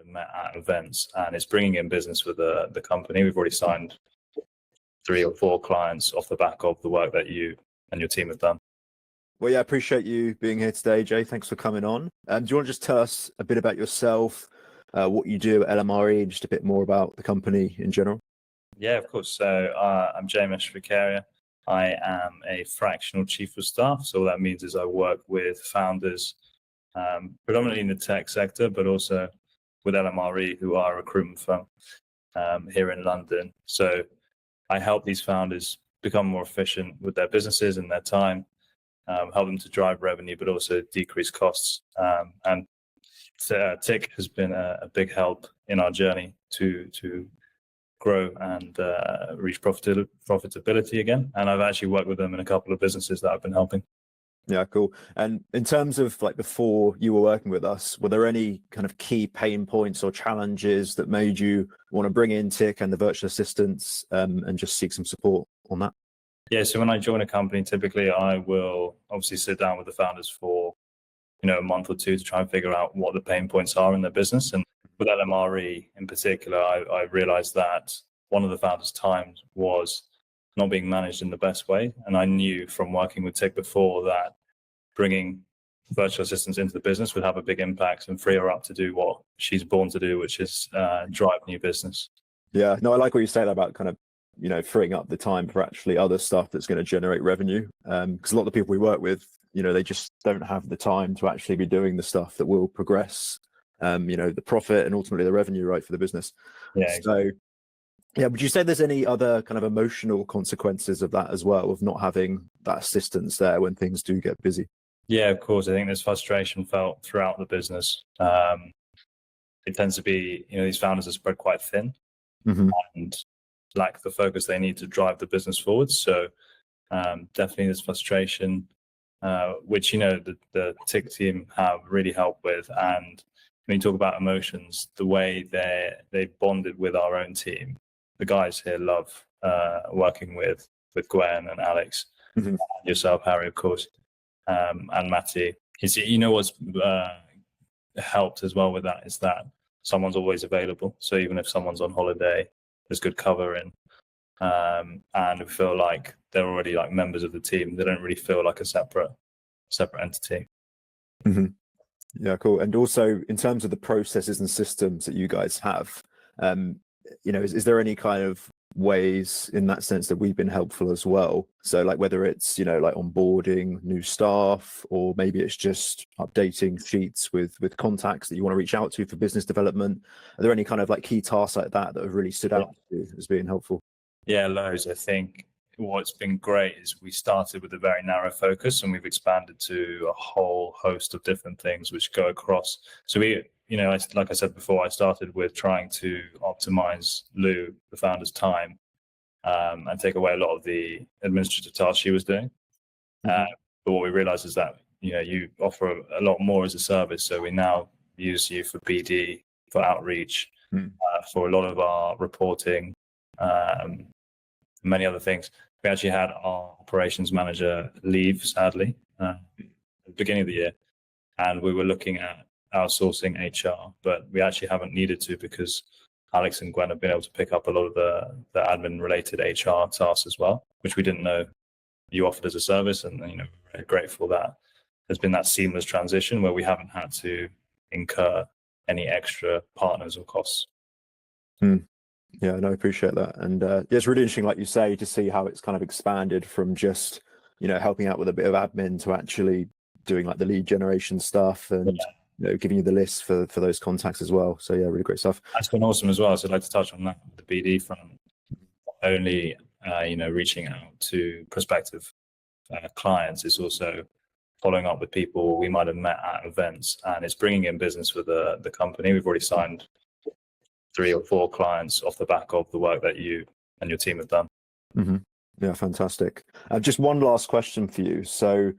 have met at events, and it's bringing in business for the company. We've already signed 3 or 4 clients off the back of the work that you and your team have done. Well, yeah, I appreciate you being here today, Jay. Thanks for coming on. Do you want to just tell us a bit about yourself, what you do at LMRE, and just a bit more about the company in general? Yeah, of course. So I'm Vekeria. I am a fractional chief of staff. So what that means is I work with founders, predominantly in the tech sector, but also with LMRE, who are a recruitment firm here in London. So I help these founders become more efficient with their businesses and their time, help them to drive revenue, but also decrease costs. And Tyck has been a big help in our journey to grow and reach profitability again. And I've actually worked with them in a couple of businesses that I've been helping. Yeah, cool. And in terms of like before you were working with us, were there any kind of key pain points or challenges that made you want to bring in Tyck and the virtual assistants and just seek some support on that? Yeah, so when I join a company, typically I will obviously sit down with the founders for a month or 2 to try and figure out what the pain points are in their business. And with LMRE in particular, I realized that one of the founders' times was not being managed in the best way. And I knew from working with Tyck before that bringing virtual assistants into the business would have a big impact and free her up to do what she's born to do, which is drive new business. Yeah, no, I like what you say about kind of, freeing up the time for actually other stuff that's going to generate revenue. Because a lot of the people we work with, they just don't have the time to actually be doing the stuff that will progress, the profit and ultimately the revenue, right, for the business. Yeah. So, yeah, would you say there's any other kind of emotional consequences of that as well, of not having that assistance there when things do get busy? Yeah, of course. I think there's frustration felt throughout the business. It tends to be, these founders are spread quite thin and lack the focus they need to drive the business forward. So definitely there's frustration, which, the Tyck team have really helped with. And when you talk about emotions, the way they bonded with our own team, the guys here love working with Gwen and Alex, and yourself, Harry, of course, and Matty. What's helped as well with that is that someone's always available. So even if someone's on holiday, there's good cover in. And we feel like they're already like members of the team. They don't really feel like a separate entity. Yeah, cool. And also in terms of the processes and systems that you guys have, is there any kind of ways in that sense that we've been helpful as well? So like whether it's, like onboarding new staff, or maybe it's just updating sheets with contacts that you want to reach out to for business development. Are there any kind of like key tasks like that have really stood out to you as being helpful? Yeah, loads. I think what's been great is we started with a very narrow focus and we've expanded to a whole host of different things which go across. So we, like I said before, I started with trying to optimize Lou, the founder's time, and take away a lot of the administrative tasks she was doing. But what we realized is that, you offer a lot more as a service. So we now use you for BD, for outreach, for a lot of our reporting, many other things. We actually had our operations manager leave, sadly, at the beginning of the year, and we were looking at outsourcing HR, but we actually haven't needed to because Alex and Gwen have been able to pick up a lot of the admin-related HR tasks as well, which we didn't know you offered as a service, and we're very grateful that there's been that seamless transition where we haven't had to incur any extra partners or costs. Yeah, no, I appreciate that. And it's really interesting, like you say, to see how it's kind of expanded from just, helping out with a bit of admin to actually doing like the lead generation stuff and giving you the list for those contacts as well. So yeah, really great stuff. That's been awesome as well. So I'd like to touch on that, the BD front, not only, reaching out to prospective clients, it's also following up with people we might have met at events, and it's bringing in business for the company. We've already signed 3 or 4 clients off the back of the work that you and your team have done. Yeah, fantastic. Just one last question for you. So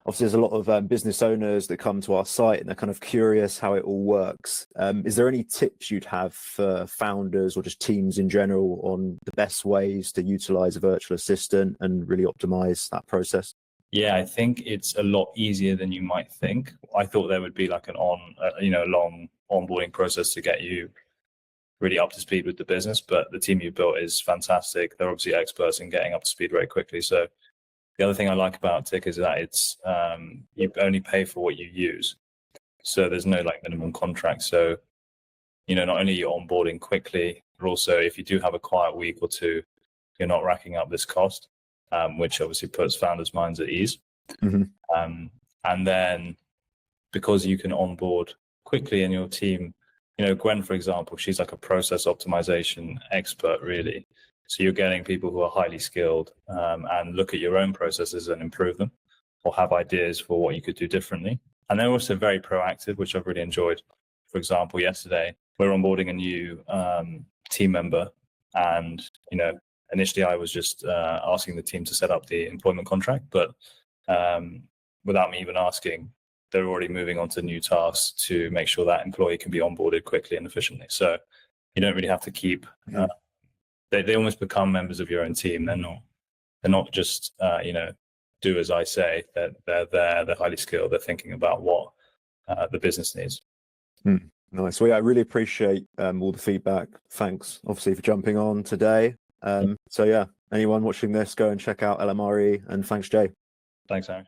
obviously there's a lot of business owners that come to our site and they're kind of curious how it all works. Is there any tips you'd have for founders or just teams in general on the best ways to utilize a virtual assistant and really optimize that process? Yeah, I think it's a lot easier than you might think. I thought there would be like a long onboarding process to get you really up to speed with the business. But the team you built is fantastic. They're obviously experts in getting up to speed very quickly. So the other thing I like about Tyck is that it's you only pay for what you use. So there's no like minimum contract. So, you know, not only are you onboarding quickly, but also if you do have a quiet week or two, you're not racking up this cost, which obviously puts founders' minds at ease. And then because you can onboard quickly in your team, you know, Gwen, for example, she's like a process optimization expert, really. So you're getting people who are highly skilled and look at your own processes and improve them, or have ideas for what you could do differently. And they're also very proactive, which I've really enjoyed. For example, yesterday, we're onboarding a new team member. And, you know, initially I was just asking the team to set up the employment contract, but without me even asking, they're already moving on to new tasks to make sure that employee can be onboarded quickly and efficiently. So you don't really have to keep, they almost become members of your own team. They're not just, you know, do as I say. They're there, they're highly skilled, they're thinking about what the business needs. Nice. Well, yeah, I really appreciate all the feedback. Thanks, obviously, for jumping on today. So yeah, anyone watching this, go and check out LMRE, and thanks, Jay. Thanks, Harry.